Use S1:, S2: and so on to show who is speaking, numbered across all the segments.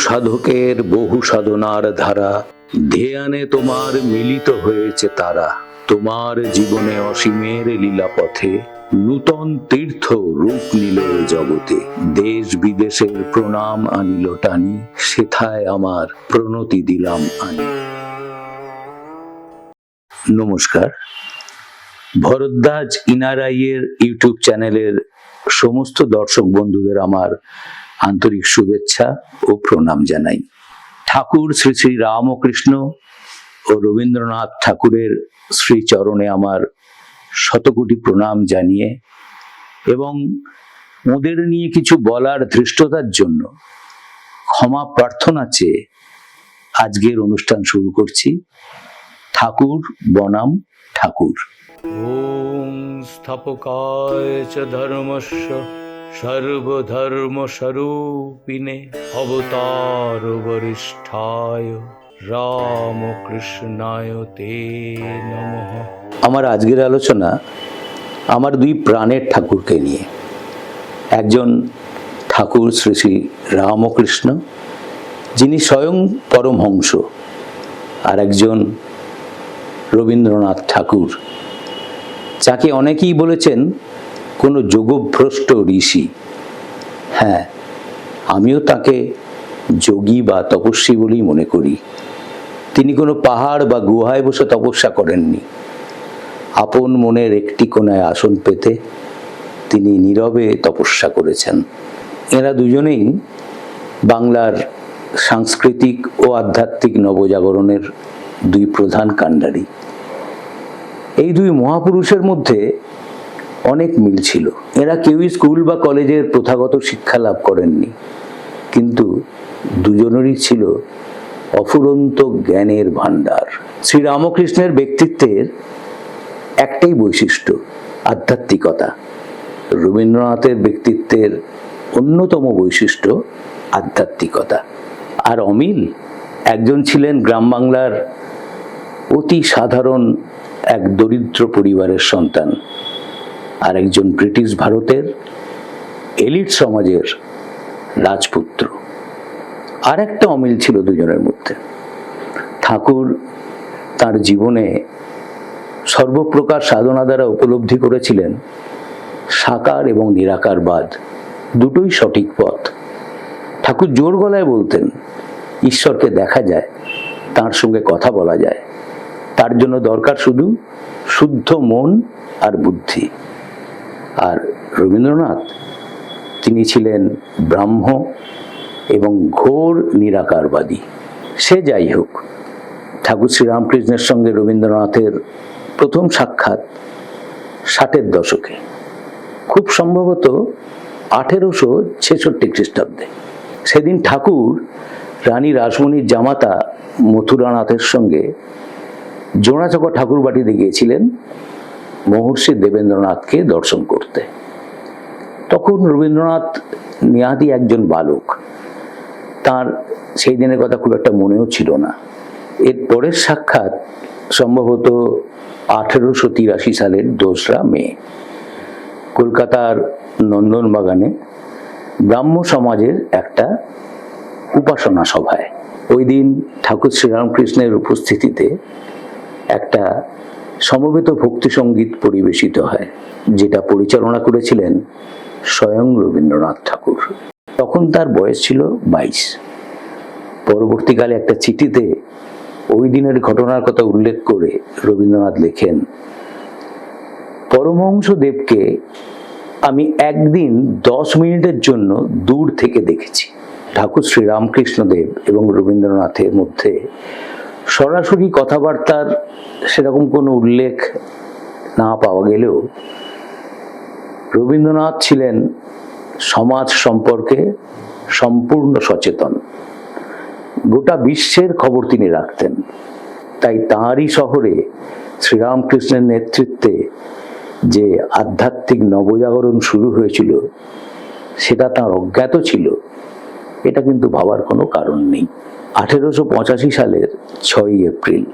S1: সাধকের বহু সাধনার ধারা, ধ্যানে তোমার মিলিত হয়েছে তারা। তোমার জীবনে অসীমের লীলা পথে নূতন তীর্থ রূপ নিল এ জগতে। দেশ বিদেশের প্রণাম আনিল টানি, সেথায় আমার প্রণতি দিলাম আনি। নমস্কার। ভরদ্বাজ ইনারাইয়ের ইউটিউব চ্যানেলের সমস্ত দর্শক বন্ধুদের আমার আন্তরিক শুভেচ্ছা ও প্রণাম জানাই। ঠাকুর শ্রী শ্রী রামকৃষ্ণ ও রবীন্দ্রনাথ ঠাকুরের শ্রীচরণে আমার শতকোটি প্রণাম জানিয়ে এবং ওদের নিয়ে কিছু বলার ধৃষ্টতার জন্য ক্ষমা প্রার্থনা চেয়ে আজকের অনুষ্ঠান শুরু করছি। ঠাকুর বনাম ঠাকুর। ওম স্থাপকায় চ ধর্মস্য সর্বধর্মস্বরূপিণে অবতার বরিষ্ঠায় রামকৃষ্ণায় তে নমঃ। আমার আজকের আলোচনা আমার দুই প্রাণের ঠাকুরকে নিয়ে। একজন ঠাকুর শ্রী শ্রী রামকৃষ্ণ, যিনি স্বয়ং পরমহংস, আর একজন রবীন্দ্রনাথ ঠাকুর, যাকে অনেকেই বলেছেন কোনো যোগভ্রষ্ট ঋষি। হ্যাঁ, আমিও তাকে যোগী বা তপস্বী বলেই মনে করি। তিনি কোনো পাহাড় বা গুহায় বসে তপস্যা করেননি। আপন মনের একটি কোণায় আসন পেতে তিনি নীরবে তপস্যা করেছেন। এরা দুজনেই বাংলার সাংস্কৃতিক ও আধ্যাত্মিক নবজাগরণের দুই প্রধান কাণ্ডারী। এই দুই মহাপুরুষের মধ্যে অনেক মিল ছিল। এরা কেউই স্কুল বা কলেজের প্রথাগত শিক্ষা লাভ করেননি, কিন্তু দুজনেরই ছিল অফুরন্ত জ্ঞানের ভাণ্ডার। শ্রীরামকৃষ্ণের ব্যক্তিত্বের একটাই বৈশিষ্ট্য, আধ্যাত্মিকতা। রবীন্দ্রনাথের ব্যক্তিত্বের অন্যতম বৈশিষ্ট্য আধ্যাত্মিকতা। আর অমিল, একজন ছিলেন গ্রাম বাংলার অতি সাধারণ এক দরিদ্র পরিবারের সন্তান, আর একজন ব্রিটিশ ভারতের এলিট সমাজের রাজপুত্র। আর একটা অমিল ছিল দুজনের মধ্যে। ঠাকুর তার জীবনে সর্বপ্রকার সাধনা দ্বারা উপলব্ধি করেছিলেন সাকার এবং নিরাকারবাদ দুটোই সঠিক পথ। ঠাকুর জোর গলায় বলতেন, ঈশ্বরকে দেখা যায়, তার সঙ্গে কথা বলা যায়, তার জন্য দরকার শুধু শুদ্ধ মন আর বুদ্ধি। আর রবীন্দ্রনাথ, তিনি ছিলেন ব্রাহ্ম এবং ঘোর নিরাকারবাদী। সে যাই হোক, ঠাকুর শ্রীরামকৃষ্ণের সঙ্গে রবীন্দ্রনাথের প্রথম সাক্ষাৎ 60-এর দশকে, খুব সম্ভবত 1866 খ্রিস্টাব্দে। সেদিন ঠাকুর রানী রাসমণির জামাতা মথুরানাথের সঙ্গে জোড়াচকা ঠাকুর বাটিতে গিয়েছিলেন মহর্ষি দেবেন্দ্রনাথকে দর্শন করতে। তখন রবীন্দ্রনাথ নিহাতি একজন বালক, তার সেই দিনের কথা খুব একটা মনেও ছিল না। এর পরের সাক্ষাৎ সম্ভবত 1883 সালের 2রা মে, কলকাতার নন্দনবাগানে ব্রাহ্ম সমাজের একটা উপাসনা সভায়। ওই দিন ঠাকুর শ্রীরামকৃষ্ণের উপস্থিতিতে একটা সমবেত ভক্তি সঙ্গীত পরিবেশিত হয়, যেটা পরিচালনা করেছিলেন স্বয়ং রবীন্দ্রনাথ ঠাকুর। তখন তার বয়স ছিল 22। পরবর্তীকালে একটা চিঠিতে ওই দিনের ঘটনার কথা উল্লেখ করে রবীন্দ্রনাথ লেখেন, পরমহংস দেবকে আমি একদিন 10 মিনিটের জন্য দূর থেকে দেখেছি। ঠাকুর শ্রীরামকৃষ্ণ দেব এবং রবীন্দ্রনাথের মধ্যে সরাসরি কথাবার্তার সেরকম কোনো উল্লেখ না পাওয়া গেলেও রবীন্দ্রনাথ ছিলেন সমাজ সম্পর্কে সম্পূর্ণ সচেতন। গোটা বিশ্বের খবর তিনি রাখতেন। তাই তাঁরই শহরে শ্রীরামকৃষ্ণের নেতৃত্বে যে আধ্যাত্মিক নবজাগরণ শুরু হয়েছিল, সেটা তাঁর অজ্ঞাত ছিল, এটা কিন্তু ভাবার কোনো কারণ নেই। 1885 সালের 6ই এপ্রিল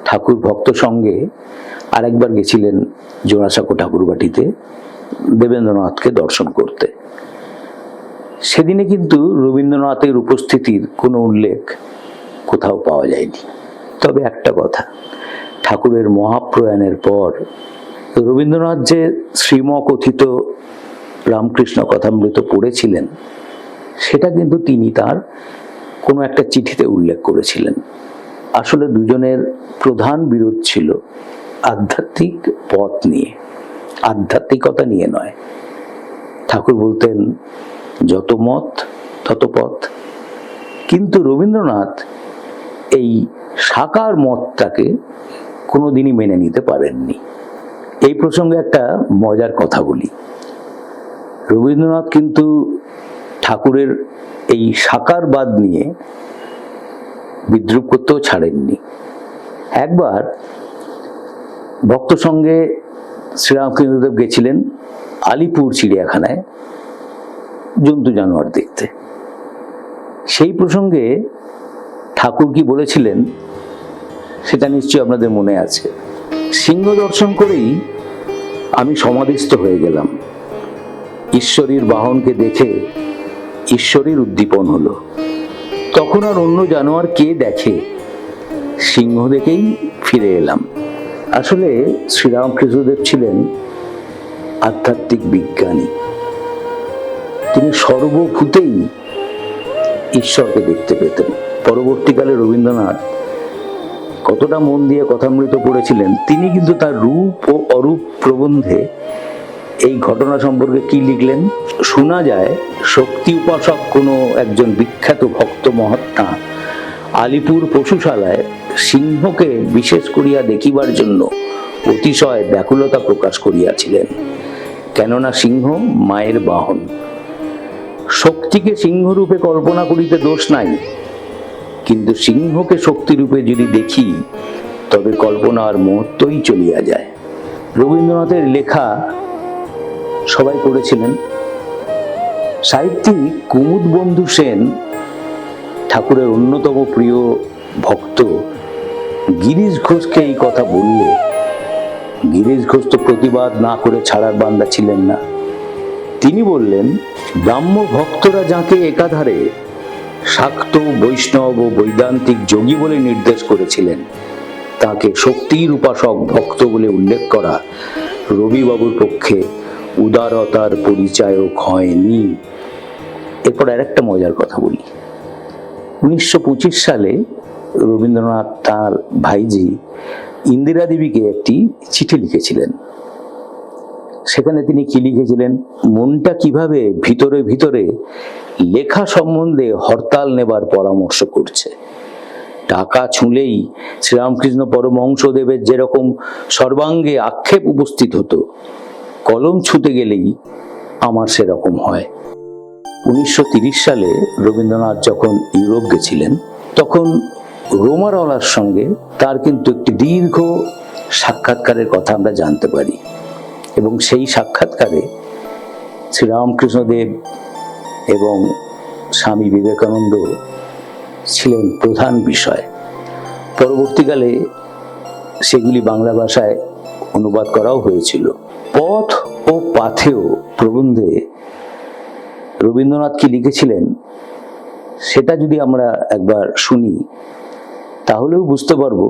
S1: ঠাকুর ভক্ত সঙ্গে আরেকবার গেছিলেন জোড়াসাঁকো ঠাকুরবাটিতে দেবেন্দ্রনাথকে দর্শন করতে। সেদিনে কিন্তু রবীন্দ্রনাথের উপস্থিতির কোনো উল্লেখ কোথাও পাওয়া যায়নি। তবে একটা কথা, ঠাকুরের মহাপ্রয়াণের পর রবীন্দ্রনাথ যে শ্রীমকথিত রামকৃষ্ণ কথামৃত পড়েছিলেন, সেটা কিন্তু তিনি তার কোনো একটা চিঠিতে উল্লেখ করেছিলেন। আসলে দুজনের প্রধান বিরোধ ছিল আধ্যাত্মিক পথ নিয়ে, আধ্যাত্মিকতা নিয়ে নয়। ঠাকুর বলতেন যত মত তত পথ, কিন্তু রবীন্দ্রনাথ এই সাকার মতটাকে কোনোদিনই মেনে নিতে পারেননি। এই প্রসঙ্গে একটা মজার কথা বলি। রবীন্দ্রনাথ কিন্তু ঠাকুরের এই সাকারবাদ নিয়ে বিদ্রূপ করতেও ছাড়েননি। একবার ভক্ত সঙ্গে শ্রীরামকৃষ্ণদেব গেছিলেন আলিপুর চিড়িয়াখানায় জন্তু জানোয়ার দেখতে। সেই প্রসঙ্গে ঠাকুর কি বলেছিলেন সেটা নিশ্চয়ই আপনাদের মনে আছে। সিংহ দর্শন করেই আমি সমাধিস্থ হয়ে গেলাম। ঈশ্বরীর বাহনকে দেখে ঈশ্বরের উদ্দীপন হলো। তখন আর অন্য জানোয়ার কে দেখে, সিংহ দেখেই ফিরে এলাম। আসলে শ্রীরামকৃষ্ণদেব ছিলেন আধ্যাত্মিক বিজ্ঞানী। তিনি সর্বভূতেই ঈশ্বরকে দেখতে পেতেন। পরবর্তীকালে রবীন্দ্রনাথ কতটা মন দিয়ে কথামৃত পড়েছিলেন, তিনি কিন্তু তার রূপ ও অরূপ প্রবন্ধে এই ঘটনা সম্পর্কে কি লিখলেন শোনা যায়। শক্তি উপাসক কোনো একজন বিখ্যাত ভক্ত মহাত্মা আলিপুর পশুশালায় সিংহকে বিশেষ করিয়া দেখিবার জন্য অতিশয় ব্যাকুলতা প্রকাশ করিয়াছিলেন, কেননা সিংহ মায়ের বাহন। শক্তিকে সিংহরূপে কল্পনা করিতে দোষ নাই, কিন্তু সিংহকে শক্তিরূপে যদি দেখি তবে কল্পনার মুহূর্তই চলিয়া যায়। রবীন্দ্রনাথের লেখা সবাই পড়েছিলেন। সাহিত্যিক কুমুদবন্ধু সেন ঠাকুরের অন্যতম প্রিয় ভক্ত গিরিশ ঘোষকে এই কথা বললে গিরিশ ঘোষ তো প্রতিবাদ না করে ছাড়ার বান্দা ছিলেন না। তিনি বললেন, ব্রাহ্ম ভক্তরা যাকে একাধারে শাক্ত, বৈষ্ণব ও বৈদান্তিক যোগী বলে নির্দেশ করেছিলেন, তাকে শক্তির উপাসক ভক্ত বলে উল্লেখ করা রবিবাবুর পক্ষে উদারতার পরিচয়ও হয়নি। এরপর আরেকটা মজার কথা বলি। 1925 সালে রবীন্দ্রনাথ তাঁর ভাইজি ইন্দিরা দেবীকে একটি চিঠি লিখেছিলেন। সেখানে তিনি কি লিখেছিলেন, মনটা কিভাবে ভিতরে ভিতরে লেখা সম্বন্ধে হরতাল নেবার পরামর্শ করছে। টাকা ছুঁলেই শ্রীরামকৃষ্ণ পরমহংসদেবের যেরকম সর্বাঙ্গে আক্ষেপ উপস্থিত হতো, কলম ছুঁতে গেলেই আমার সেরকম হয়। 1930 সালে রবীন্দ্রনাথ যখন ইউরোপ গেছিলেন, তখন রোমারওয়ালার সঙ্গে তার কিন্তু একটি দীর্ঘ সাক্ষাৎকারের কথা আমরা জানতে পারি, এবং সেই সাক্ষাৎকারে শ্রীরামকৃষ্ণদেব এবং স্বামী বিবেকানন্দ ছিলেন প্রধান বিষয়। পরবর্তীকালে সেগুলি বাংলা ভাষায় অনুবাদ করাও হয়েছিল। পথ ও পাথেয় প্রবন্ধে রবীন্দ্রনাথ কি লিখেছিলেন সেটা যদি আমরা একবার শুনি, তাহলেও বুঝতে পারবো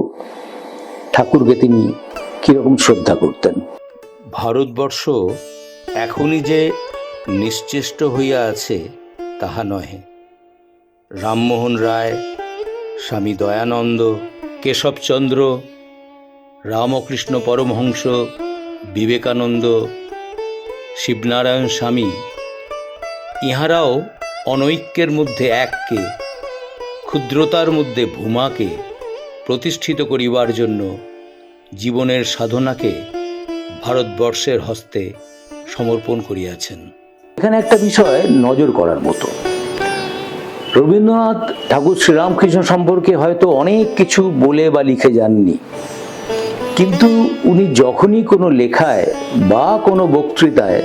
S1: ঠাকুরকে তিনি কিরকম শ্রদ্ধা করতেন।
S2: ভারতবর্ষ এখনই যে নিশ্চেষ্ট হইয়া আছে তাহা নহে। রামমোহন রায়, স্বামী দয়ানন্দ, কেশবচন্দ্র, রামকৃষ্ণ পরমহংস, বিবেকানন্দ, শিবনারায়ণ স্বামী, ইহারাও অনৈক্যের মধ্যে এককে, ক্ষুদ্রতার মধ্যে ভূমাকে প্রতিষ্ঠিত করিবার জন্য জীবনের সাধনাকে ভারতবর্ষের হস্তে সমর্পণ করিয়াছেন।
S1: এখানে একটা বিষয় নজর করার মতো, রবীন্দ্রনাথ ঠাকুর শ্রীরামকৃষ্ণ সম্পর্কে হয়তো অনেক কিছু বলে বা লিখে যাননি, কিন্তু উনি যখনই কোনো লেখায় বা কোনো বক্তৃতায়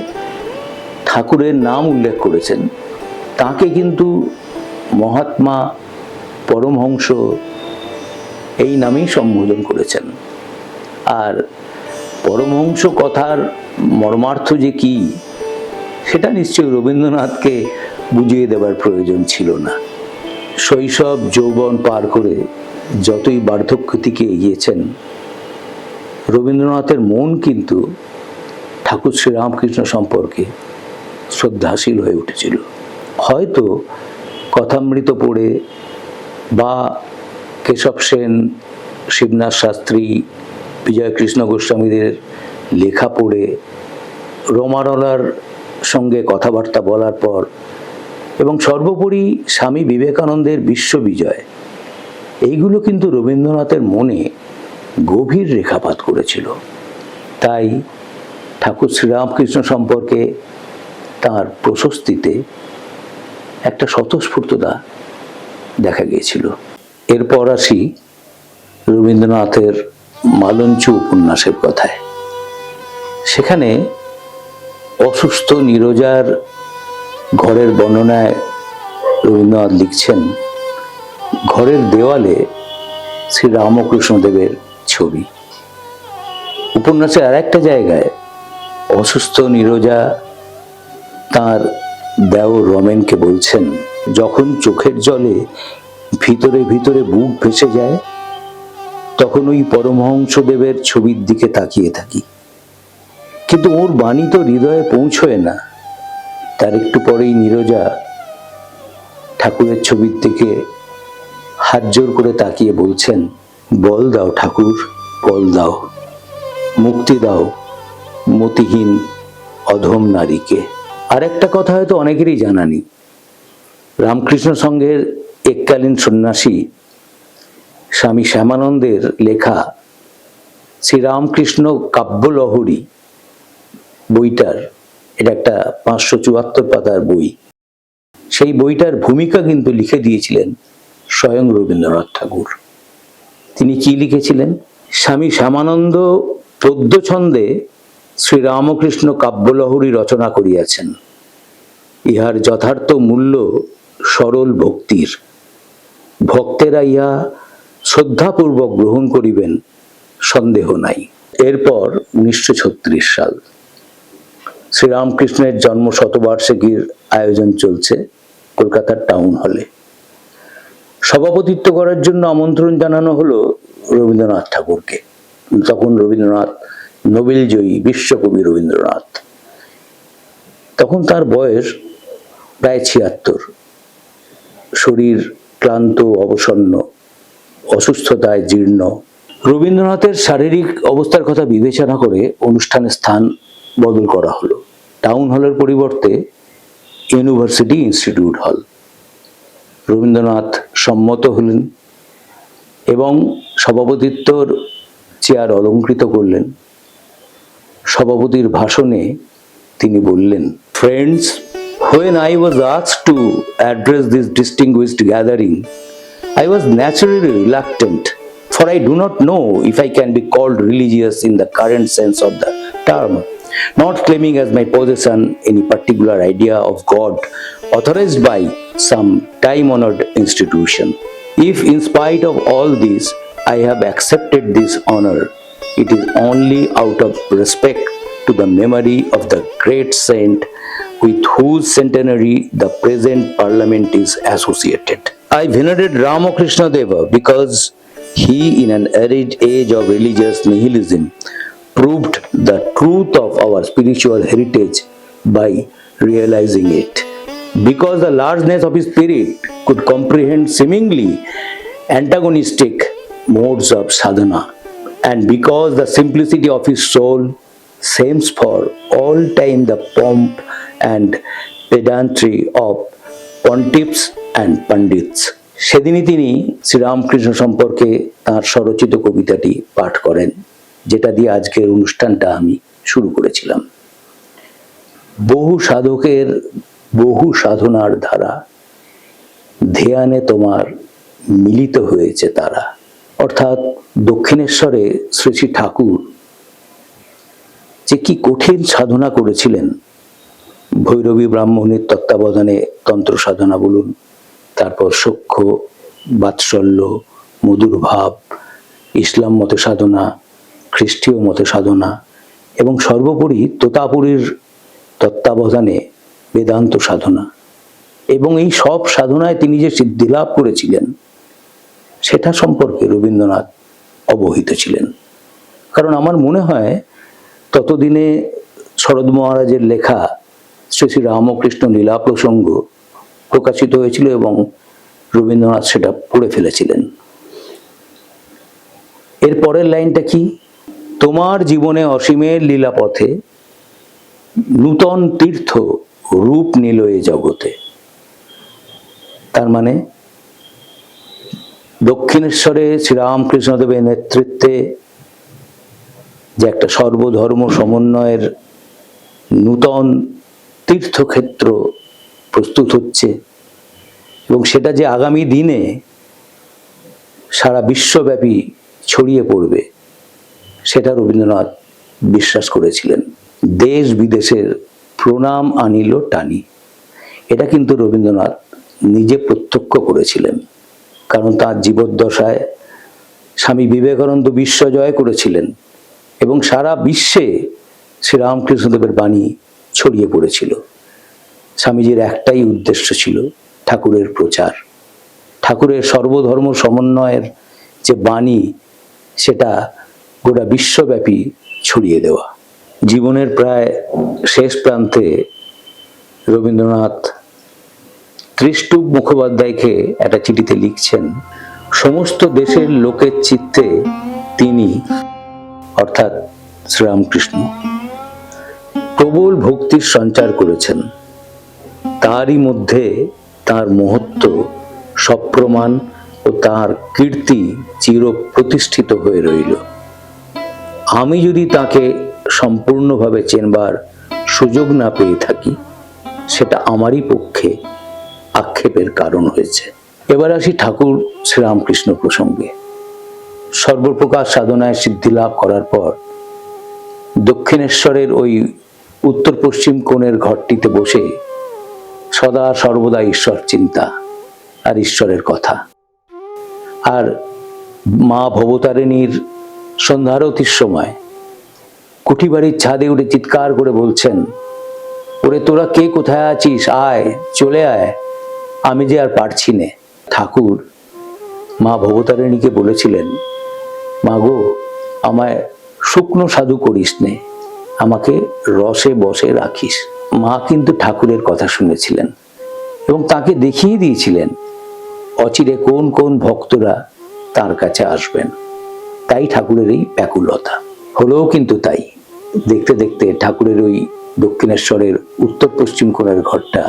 S1: ঠাকুরের নাম উল্লেখ করেছেন, তাকে কিন্তু মহাত্মা, পরমহংস এই নামেই সম্বোধন করেছেন। আর পরমহংস কথার মর্মার্থ যে কি, সেটা নিশ্চয়ই রবীন্দ্রনাথকে বুঝিয়ে দেবার প্রয়োজন ছিল না। শৈশব যৌবন পার করে যতই বার্ধক্যের দিকে এগিয়েছেন, রবীন্দ্রনাথের মন কিন্তু ঠাকুর শ্রীরামকৃষ্ণ সম্পর্কে শ্রদ্ধাশীল হয়ে উঠেছিল। হয়তো কথামৃত পড়ে বা কেশব সেন, শিবনাথ শাস্ত্রী, বিজয়কৃষ্ণ গোস্বামীদের লেখা পড়ে, রোমারলার সঙ্গে কথাবার্তা বলার পর এবং সর্বোপরি স্বামী বিবেকানন্দের বিশ্ববিজয়, এইগুলো কিন্তু রবীন্দ্রনাথের মনে গভীর রেখাপাত করেছিল। তাই ঠাকুর শ্রীরামকৃষ্ণ সম্পর্কে তার প্রশস্তিতে একটা স্বতঃস্ফূর্ততা দেখা গিয়েছিল। এরপর আসি রবীন্দ্রনাথের মালঞ্চ উপন্যাসের কথায়। সেখানে অসুস্থ নীরজার ঘরের বর্ণনায় রবীন্দ্রনাথ লিখছেন, ঘরের দেওয়ালে শ্রী রামকৃষ্ণদেবের ছবি। উপন্যাসের আর একটা জায়গায় অসুস্থ নীরজা তার দেওর রমেনকে বলছেন, যখন চোখের জলে ভিতরে ভিতরে বুক ভেসে যায়, তখন ওই পরমহংসদেবের ছবির দিকে তাকিয়ে থাকি, কিন্তু ওর বাণী তো হৃদয়ে পৌঁছয় না। তার একটু পরেই নীরজা ঠাকুরের ছবির দিকে হাত জোর করে তাকিয়ে বলছেন, বল দাও ঠাকুর, বল দাও, মুক্তি দাও মতিহীন অধম নারীকে। আর একটা কথা হয়তো অনেকেরই জানা নেই, রামকৃষ্ণ সংঘের এককালীন সন্ন্যাসী স্বামী শ্যামানন্দের লেখা শ্রীরামকৃষ্ণ কাব্যলহরী বইটার, এটা একটা 574 পাতার বই, সেই বইটার ভূমিকা কিন্তু লিখে দিয়েছিলেন স্বয়ং রবীন্দ্রনাথ ঠাকুর। তিনি কি লিখেছিলেন? স্বামী শ্যামানন্দ পদ্যছন্দে শ্রীরামকৃষ্ণ কাব্যলহরী রচনা করিয়াছেন। ইহার যথার্থ মূল্য সরল ভক্তির, ভক্তেরা ইহা শ্রদ্ধাপূর্বক গ্রহণ করিবেন, সন্দেহ নাই। এরপর 1936 সাল, শ্রীরামকৃষ্ণের জন্ম শতবার্ষিকীর আয়োজন চলছে কলকাতার টাউন হলে। সভাপতিত্ব করার জন্য আমন্ত্রণ জানানো হলো রবীন্দ্রনাথ ঠাকুরকে। তখন রবীন্দ্রনাথ নোবেল জয়ী বিশ্বকবি রবীন্দ্রনাথ, তখন তার বয়স প্রায় 76, শরীর ক্লান্ত, অবসন্ন, অসুস্থতায় জীর্ণ। রবীন্দ্রনাথের শারীরিক অবস্থার কথা বিবেচনা করে অনুষ্ঠানের স্থান বদল করা হলো। টাউন হলের পরিবর্তে ইউনিভার্সিটি ইনস্টিটিউট হল। রবীন্দ্রনাথ সম্মত হলেন এবং সভাপতিত্বর চেয়ার অলঙ্কৃত করলেন। সভাপতির ভাষণে তিনি বললেন, friends, when I was asked to address this distinguished gathering, I was naturally reluctant, for I do not know if I can be called religious in the current sense of the term, not claiming as my possession any particular idea of God authorized by some time-honored institution. If in spite of all this I have accepted this honor, it is only out of respect to the memory of the great saint with whose centenary the present parliament is associated. I venerated Ramakrishna Deva because he, in an arid age of religious nihilism, proved the truth of our spiritual heritage by realizing it. Because the largeness of his spirit could comprehend seemingly antagonistic modes of sadhana, and because the simplicity of his soul shames for all time the pomp and pedantry of pontiffs and pandits. সেদিনই তিনি শ্রীরামকৃষ্ণ সম্পর্কে তাঁর স্বরচিত কবিতাটি পাঠ করেন, যেটা দিয়ে আজকের অনুষ্ঠানটা আমি শুরু করেছিলাম। বহু সাধকের বহু সাধনার ধারা, ধ্যানে তোমার মিলিত হয়েছে তারা। অর্থাৎ দক্ষিণেশ্বরে শ্রী শ্রী ঠাকুর যে কি কঠিন সাধনা করেছিলেন, ভৈরবী ব্রাহ্মণীর তত্ত্বাবধানে তন্ত্র সাধনা বলুন, তারপর সখ্য, বাৎসল্য, মধুর ভাব, ইসলাম মতে সাধনা, খ্রিস্টীয় মতে সাধনা এবং সর্বোপরি তোতাপুরীর তত্ত্বাবধানে বেদান্ত সাধনা, এবং এই সব সাধনায় তিনি যে সিদ্ধি লাভ করেছিলেন সেটা সম্পর্কে রবীন্দ্রনাথ অবহিত ছিলেন। কারণ আমার মনে হয় ততদিনে শরৎ মহারাজের লেখা শ্রী শ্রী রামকৃষ্ণ লীলা প্রসঙ্গ প্রকাশিত হয়েছিল এবং রবীন্দ্রনাথ সেটা পড়ে ফেলেছিলেন। এর পরের লাইনটা কি? তোমার জীবনে অসীমের লীলা পথে নূতন তীর্থ রূপ নিল এ জগতে। তার মানে দক্ষিণেশ্বরে শ্রীরামকৃষ্ণদেবের নেতৃত্বে যে একটা সর্বধর্ম সমন্বয়ের নূতন তীর্থক্ষেত্র প্রস্তুত হচ্ছে এবং সেটা যে আগামী দিনে সারা বিশ্বব্যাপী ছড়িয়ে পড়বে সেটা রবীন্দ্রনাথ বিশ্বাস করেছিলেন। দেশ বিদেশের প্রণাম আনিল টানি, এটা কিন্তু রবীন্দ্রনাথ নিজে প্রত্যক্ষ করেছিলেন। কারণ তার জীবদ্দশায় স্বামী বিবেকানন্দ বিশ্ব জয় করেছিলেন এবং সারা বিশ্বে শ্রীরামকৃষ্ণদেবের বাণী ছড়িয়ে পড়েছিল। স্বামীজির একটাই উদ্দেশ্য ছিল ঠাকুরের প্রচার, ঠাকুরের সর্বধর্ম সমন্বয়ের যে বাণী সেটা গোটা বিশ্বব্যাপী ছড়িয়ে দেওয়া। জীবনের প্রায় শেষ প্রান্তে রবীন্দ্রনাথ ত্রিষ্টুপ মুখোপাধ্যায়কে একটা চিঠিতে লিখছেন, সমস্ত দেশের লোকের চিত্তে তিনি অর্থাৎ শ্রীরামকৃষ্ণ প্রবল ভক্তির সঞ্চার করেছেন। তারই মধ্যে তার মহত্ব সপ্রমাণ ও তার কীর্তি চির প্রতিষ্ঠিত হয়ে রইল। আমি যদি তাকে সম্পূর্ণভাবে চেনবার সুযোগ না পেয়ে থাকি সেটা আমারই পক্ষে আক্ষেপের কারণ হয়েছে। এবার আসি ঠাকুর শ্রীরামকৃষ্ণ প্রসঙ্গে। সর্বপ্রকার সাধনায় সিদ্ধি লাভ করার পর দক্ষিণেশ্বরের ওই উত্তর পশ্চিম কোণের ঘরটিতে বসে সদা সর্বদা ঈশ্বর চিন্তা আর ঈশ্বরের কথা। আর মা ভবতারিণীর সন্ধ্যারতির সময় কুঠিবাড়ির ছাদে উঠে চিৎকার করে বলছেন, ওরে তোরা কে কোথায় আছিস, আয়, চলে আয়, আমি যে আর পারছি নে। ঠাকুর মা ভবতারিণীকে বলেছিলেন, মা গো, আমায় শুকনো সাধু করিস নে, আমাকে রসে বসে রাখিস। মা কিন্তু ঠাকুরের কথা শুনেছিলেন এবং তাকে দেখিয়ে দিয়েছিলেন অচিরে কোন কোন ভক্তরা তার কাছে আসবেন। তাই ঠাকুরের এই ব্যাকুলতা হলেও কিন্তু তাই। দেখতে দেখতে ঠাকুরের ওই দক্ষিণেশ্বরের উত্তর পশ্চিম কোণের ঘরটা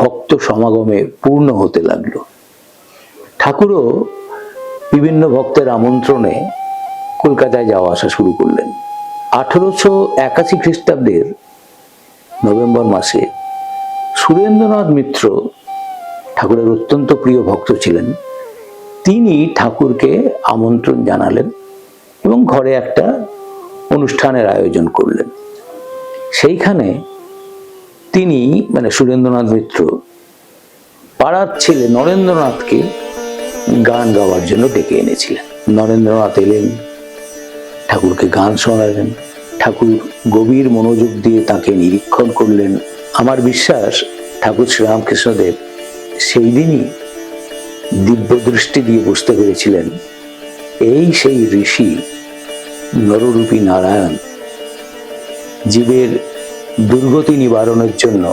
S1: ভক্ত সমাগমে পূর্ণ হতে লাগলো। ঠাকুরও বিভিন্ন ভক্তের আমন্ত্রণে কলকাতায় যাওয়া আসা শুরু করলেন। 1881 খ্রিস্টাব্দের নভেম্বর মাসে সুরেন্দ্রনাথ মিত্র ঠাকুরের অত্যন্ত প্রিয় ভক্ত ছিলেন। তিনি ঠাকুরকে আমন্ত্রণ জানালেন এবং ঘরে একটা অনুষ্ঠানের আয়োজন করলেন। সেইখানে তিনি মানে সুরেন্দ্রনাথ মিত্র পাড়ার ছেলে নরেন্দ্রনাথকে গান গাওয়ার জন্য ডেকে এনেছিলেন। নরেন্দ্রনাথ এলেন, ঠাকুরকে গান শোনালেন। ঠাকুর গভীর মনোযোগ দিয়ে তাকে নিরীক্ষণ করলেন। আমার বিশ্বাস ঠাকুর শ্রীরামকৃষ্ণদেব সেই দিনই দিব্য দৃষ্টি দিয়ে বুঝতে পেরেছিলেন এই সেই ঋষি নররূপী নারায়ণ জীবের দুর্গতি নিবারণের জন্য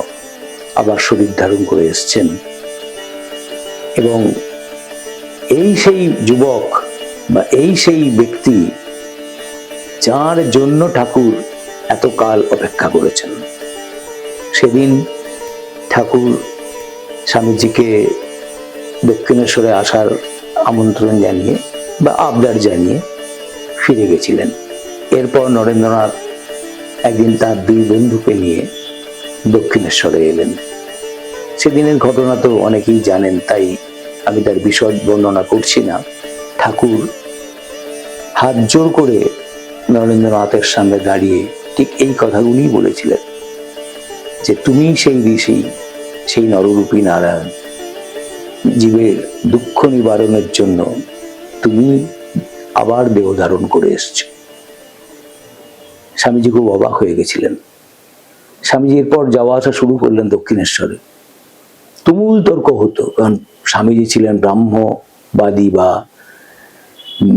S1: আবার শরীর ধারণ করে এসছেন এবং এই সেই যুবক বা এই সেই ব্যক্তি যার জন্য ঠাকুর এতকাল অপেক্ষা করেছেন। সেদিন ঠাকুর স্বামীজিকে দক্ষিণেশ্বরে আসার আমন্ত্রণ জানিয়ে বা আবদার জানিয়ে ফিরে গেছিলেন। এরপর নরেন্দ্রনাথ একদিন তার দুই বন্ধুকে নিয়ে দক্ষিণেশ্বরে এলেন। সেদিনের ঘটনা তো অনেকেই জানেন, তাই আমি তার বিশদ বর্ণনা করছি না। ঠাকুর হাত জোর করে নরেন্দ্রনাথের সামনে দাঁড়িয়ে ঠিক এই কথাগুলি বলেছিলেন যে তুমি সেই ঋষি, সেই নররূপী নারায়ণ, জীবের দুঃখ নিবারণের জন্য তুমি আবার দেহ ধারণ করে এসছো। স্বামীজি খুব অবাক হয়ে গেছিলেন। স্বামীজি এরপর যাওয়া আসা শুরু করলেন দক্ষিণেশ্বরে তুমুল তর্ক হতো, কারণ স্বামীজি ছিলেন ব্রাহ্মবাদী বা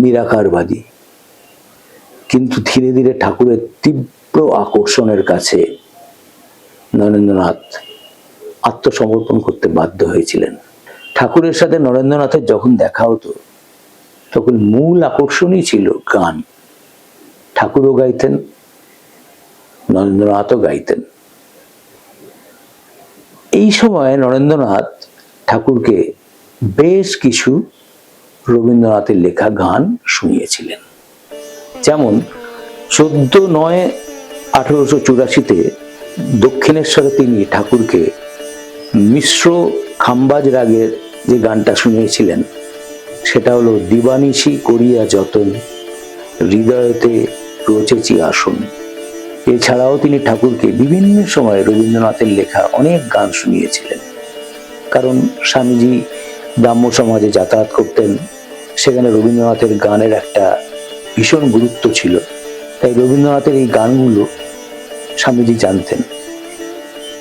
S1: নিরাকারবাদী। কিন্তু ধীরে ধীরে ঠাকুরের তীব্র আকর্ষণের কাছে নরেন্দ্রনাথ আত্মসমর্পণ করতে বাধ্য হয়েছিলেন। ঠাকুরের সাথে নরেন্দ্রনাথের যখন দেখা হতো তখন মূল আকর্ষণই ছিল গান। ঠাকুরও গাইতেন, নরেন্দ্রনাথও গাইতেন। এই সময় নরেন্দ্রনাথ ঠাকুরকে বেশ কিছু রবীন্দ্রনাথের লেখা গান শুনিয়েছিলেন। যেমন 14/9/1884 দক্ষিণেশ্বরে তিনি ঠাকুরকে মিশ্র খাম্বাজ রাগের যে গানটা শুনিয়েছিলেন সেটা হলো দিবানিশি করিয়া যতন হৃদয়তে রচেছি আসন। এছাড়াও তিনি ঠাকুরকে বিভিন্ন সময় রবীন্দ্রনাথের লেখা অনেক গান শুনিয়েছিলেন। কারণ স্বামীজি ব্রাহ্ম সমাজে যাতায়াত করতেন, সেখানে রবীন্দ্রনাথের গানের একটা ভীষণ গুরুত্ব ছিল। তাই রবীন্দ্রনাথের এই গানগুলো স্বামীজি জানতেন।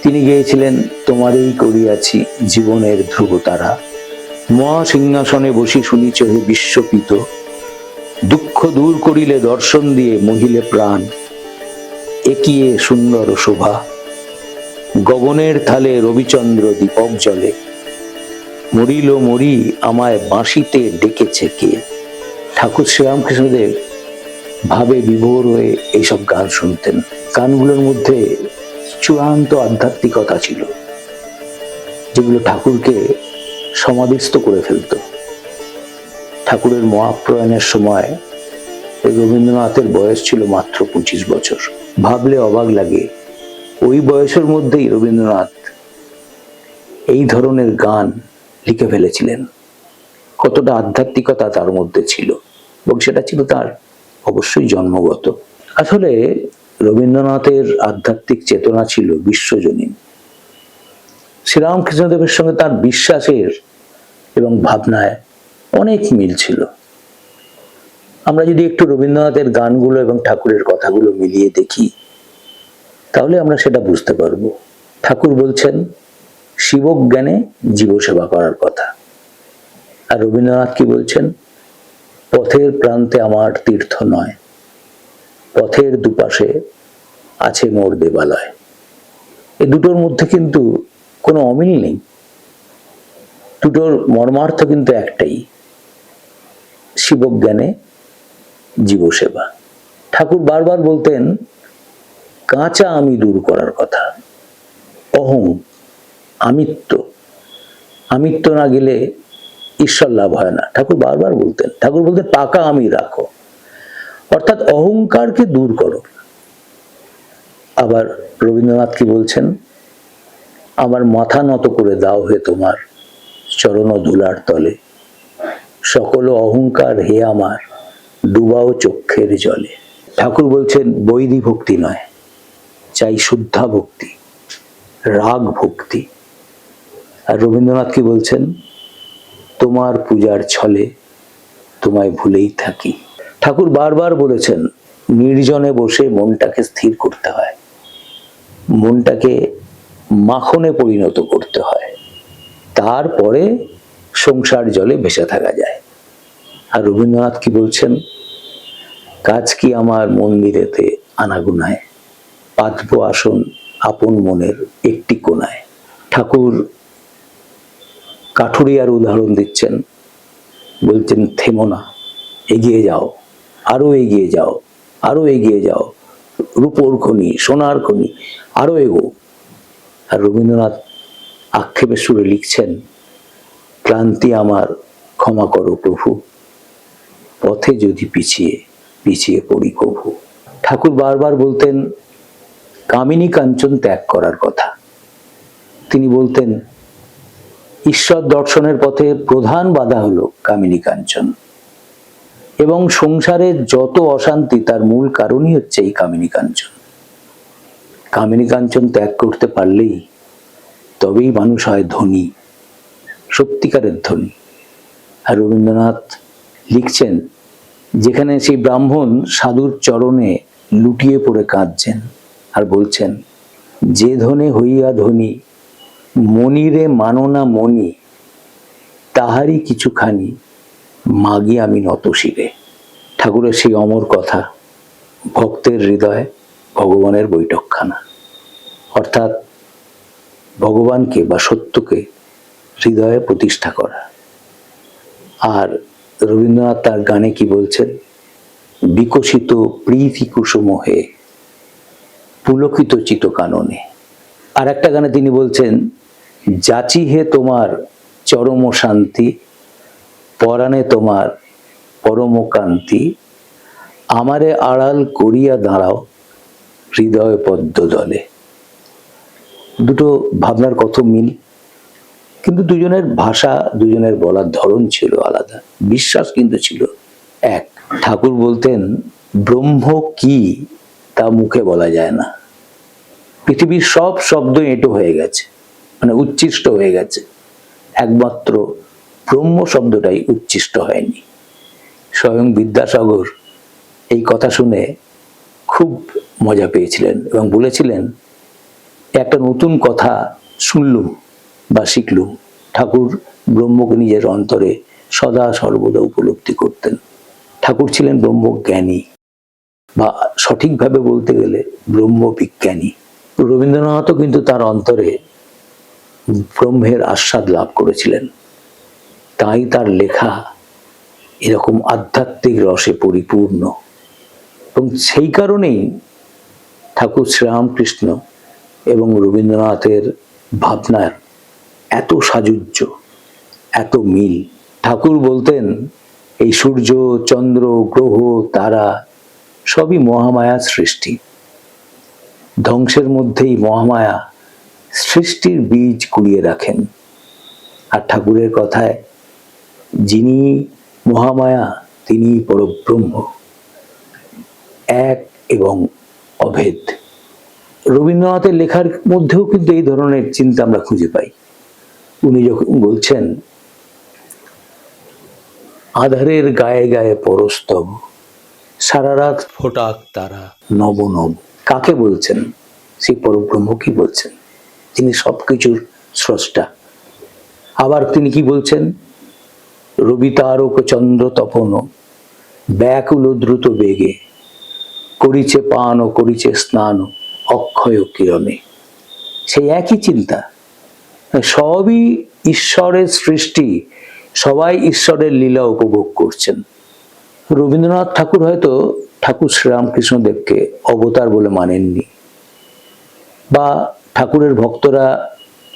S1: তিনি গেয়েছিলেন তোমারই করিয়াছি জীবনের ধ্রুবতারা, মহাসিংহাসনে বসি শুনিছ হে বিশ্বপিত, দুঃখ দূর করিলে দর্শন দিয়ে মহিলে প্রাণ, একিয়ে সুন্দর শোভা, গগনের থালে রবিচন্দ্র দীপক জলে, মরিল মরি আমায় বাঁশিতে ডেকেছে কে। ঠাকুর শ্রীরামকৃষ্ণদেব ভাবে বিভোর হয়ে এইসব গান শুনতেন। গানগুলোর মধ্যে চূড়ান্ত আধ্যাত্মিকতা ছিল, যেগুলো ঠাকুরকে সমাধিস্থ করে ফেলত। ঠাকুরের মহাপ্রয়াণের সময় রবীন্দ্রনাথের বয়স ছিল মাত্র 25 বছর। ভাবলে অবাক লাগে, ওই বয়সের মধ্যেই রবীন্দ্রনাথ এই ধরনের গান লিখে ফেলেছিলেন। কতটা আধ্যাত্মিকতা তার মধ্যে ছিল, এবং সেটা ছিল তার অবশ্যই জন্মগত। আসলে রবীন্দ্রনাথের আধ্যাত্মিক চেতনা ছিল বিশ্বজনীন। শ্রীরামকৃষ্ণদেবের সঙ্গে তার বিশ্বাসের এবং ভাবনায় অনেক মিল ছিল। আমরা যদি একটু রবীন্দ্রনাথের গানগুলো এবং ঠাকুরের কথাগুলো মিলিয়ে দেখি, তাহলে আমরা সেটা বুঝতে পারবো। ঠাকুর বলছেন শিবজ্ঞানে জীব সেবা করার কথা, আর রবীন্দ্রনাথ কি বলছেন? পথের প্রান্তে আমার তীর্থ নয়, পথের দুপাশে আছে মোর দেবালয়। এই দুটোর মধ্যে কিন্তু কোনো অমিল নেই, দুটোর মর্মার্থ কিন্তু একটাই, শিবজ্ঞানে জীবসেবা। ঠাকুর বারবার বলতেন কাঁচা আমি দূর করার কথা, অহং, আমিত্ব না গেলে ঈশ্বর লাভ হয় না। ঠাকুর বারবার বলতেন, ঠাকুর বলতেন পাকা আমি রাখো, অর্থাৎ অহংকারকে দূর করো। আবার রবীন্দ্রনাথ কি বলছেন? আমার মাথা নত করে দাও হে তোমার চরণ ধুলার তলে, সকল অহংকার হে আমার ডুবাও চক্ষের জলে। ঠাকুর বলছেন বৈধী ভক্তি নয়, চাই শুদ্ধা ভক্তি, রাগ ভক্তি। আর রবীন্দ্রনাথ কি বলছেন? তোমার পূজার ছলে তোমায় ভুলেই থাকি। ঠাকুর বারবার বলেছেন নির্জনে বসে মনটাকে স্থির করতে হয়, মনটাকে মাখনে পরিণত করতে হয়, তারপরে সংসার জলে ভেসে থাকা যায়। আর রবীন্দ্রনাথ কি বলছেন? কাজ কি আমার মন্দিরেতে আনাগুনায়, পাতব আসন আপন মনের একটি কোনায়। ঠাকুর কাঠুরিয়ার উদাহরণ দিচ্ছেন, বলছেন থেমো না, এগিয়ে যাও, আরো এগিয়ে যাও, আরো এগিয়ে যাও, রূপোর খনি, সোনার খনি, আরো এগো। আর রবীন্দ্রনাথ আক্ষেপের সুরে লিখছেন ক্লান্তি আমার ক্ষমা করো প্রভু, পথে যদি পিছিয়ে পিছিয়ে পড়ি কভু। ঠাকুর বারবার বলতেন কামিনী কাঞ্চন ত্যাগ করার কথা। তিনি বলতেন ঈশ্বর দর্শনের পথে প্রধান বাধা হলো কামিনী কাঞ্চন, এবং সংসারের যত অশান্তি তার মূল কারণই হচ্ছে এই কামিনী কাঞ্চন। কামিনী কাঞ্চন ত্যাগ করতে পারলেই তবেই মানুষ হয় ধনী, সত্যিকারের ধনী। আর রবীন্দ্রনাথ লিখছেন যেখানে সেই ব্রাহ্মণ সাধুর চরণে লুটিয়ে পড়ে কাঁদছেন আর বলছেন যে ধনে হইয়া ধনী মনিরে মানো না মনি, তাহারই কিছুখানি মাগি আমি নত শিরে। ঠাকুরের সেই অমর কথা, ভক্তের হৃদয় ভগবানের বৈঠকখানা। অর্থাৎ ভগবানকে বা সত্যকে হৃদয়ে প্রতিষ্ঠা করা। আর রবীন্দ্রনাথ তার গানে কি বলছেন? বিকশিত প্রীতি কুসুমহে পুলকিত চিত কাননে। আর একটা গানে তিনি বলছেন, যাচি হে তোমার চরম শান্তি, পরাণে তোমার পরম কান্তি, আমারে আড়াল করিয়া দাঁড়াও হৃদয় পদ্ম দলে। দুটো ভাবনার কত মিল, কিন্তু দুজনের ভাষা, দুজনের বলার ধরন ছিল আলাদা, বিশ্বাস কিন্তু ছিল এক। ঠাকুর বলতেন, ব্রহ্ম কি তা মুখে বলা যায় না। পৃথিবীর সব শব্দ এঁটো হয়ে গেছে, মানে উচ্ছিষ্ট হয়ে গেছে, একমাত্র ব্রহ্ম শব্দটাই উচ্ছিষ্ট হয়নি। স্বয়ং বিদ্যাসাগর এই কথা শুনে খুব মজা পেয়েছিলেন এবং বলেছিলেন, একটা নতুন কথা শুনলুম বা শিখলুম। ঠাকুর ব্রহ্মকে নিজের অন্তরে সদা সর্বদা উপলব্ধি করতেন। ঠাকুর ছিলেন ব্রহ্মজ্ঞানী, বা সঠিকভাবে বলতে গেলে ব্রহ্মবিজ্ঞানী। রবীন্দ্রনাথও কিন্তু তার অন্তরে ব্রহ্মের আস্বাদ লাভ করেছিলেন। তাই তার লেখা এরকম আধ্যাত্মিক রসে পরিপূর্ণ। এবং সেই কারণেই ঠাকুর শ্রীরামকৃষ্ণ এবং রবীন্দ্রনাথের ভাবনার এত সাযুজ্য, এত মিল। ঠাকুর বলতেন, এই সূর্য, চন্দ্র, গ্রহ, তারা সবই মহামায়ার সৃষ্টি। ধ্বংসের মধ্যেই মহামায়া সৃষ্টির বীজ কুড়িয়ে রাখেন। আর ঠাকুরের কথায়, যিনি মহামায়া তিনি পরব্রহ্ম, এক এবং অভেদ। রবীন্দ্রনাথের লেখার মধ্যেও কিন্তু এই ধরনের চিন্তা আমরা খুঁজে পাই। উনি যখন বলছেন, আধারের গায়ে গায়ে পরস্তব, সারা রাত ফোটাক তারা নব নব। কাকে বলছেন? সেই পরব্রহ্ম কি বলছেন, তিনি সবকিছুর স্রষ্টা। আবার তিনি কি বলছেন? রবি তারক চন্দ্র তপন, ব্যাকুল দ্রুত বেগে, করিছে পান ও করিছে স্নান অক্ষয় কিরণে। সেই একই চিন্তা, সবই ঈশ্বরের সৃষ্টি, সবাই ঈশ্বরের লীলা উপভোগ করছেন। রবীন্দ্রনাথ ঠাকুর হয়তো ঠাকুর শ্রীরামকৃষ্ণদেবকে অবতার বলে মানেননি, বা ঠাকুরের ভক্তরা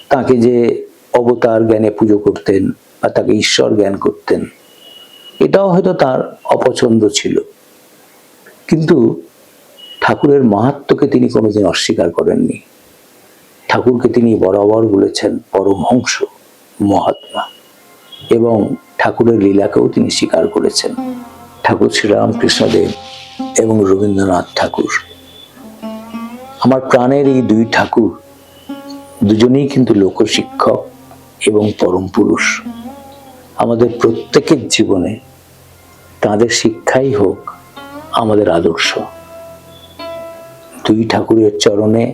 S1: তাকে যে অবতার জ্ঞানে পুজো করতেন বা তাকে ঈশ্বর জ্ঞান করতেন, এটাও হয়তো তার অপছন্দ ছিল। কিন্তু ঠাকুরের মাহাত্ম্যকে তিনি কোনোদিন অস্বীকার করেননি। ঠাকুরকে তিনি বরাবর বলেছেন পরমহংস, মহাত্মা, এবং ঠাকুরের লীলাকেও তিনি স্বীকার করেছেন। ঠাকুর শ্রীরামকৃষ্ণদেব এবং রবীন্দ্রনাথ ঠাকুর, আমার প্রাণের এই দুই ঠাকুর দুজনেই কিন্তু লোকশিক্ষক এবং পরম পুরুষ। আমাদের প্রত্যেকের জীবনে তাদের শিক্ষাই হোক আমাদের আদর্শ। দুই ঠাকুরের চরণে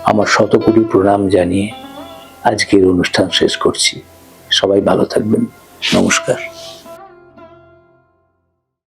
S1: আমার শতকোটি প্রণাম জানিয়ে আজকের অনুষ্ঠান শেষ করছি। সবাই ভালো থাকবেন। নমস্কার।